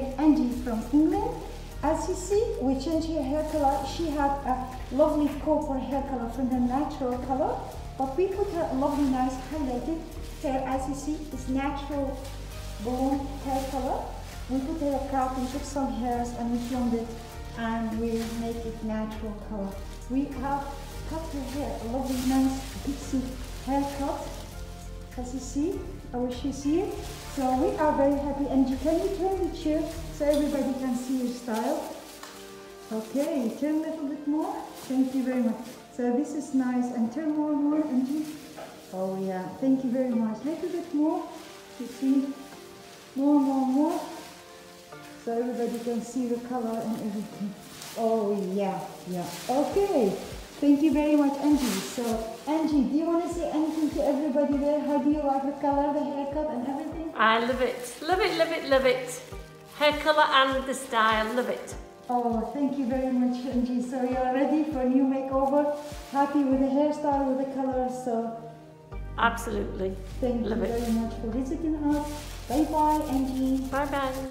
again Angie from England. As you see, we changed her hair color. She had a lovely copper hair color from her natural color, but we put her a lovely, nice highlighted hair. As you see, it's natural blonde hair color. We put her a cap and took some hairs and we filmed it and we make it natural color. We have cut her hair a lovely, nice, pixie haircut. As you see, I wish you see it. So we are very happy. And can you turn the chair so everybody can see your style? Okay, turn a little bit more. Thank you very much. So this is nice. And turn more, Angie. Oh yeah, thank you very much. Little bit more. You see, more. So everybody can see the color and everything. Oh yeah. Okay. Thank you very much, Angie. So, Angie, do you want to say anything to everybody there? How do you like the color, the haircut and everything? I love it. Love it. Hair colour and the style, love it. Oh, thank you very much, Angie. So you are ready for a new makeover? Happy with the hairstyle, with the color, so... Absolutely. Thank you very much for visiting us. Bye-bye, Angie. Bye-bye.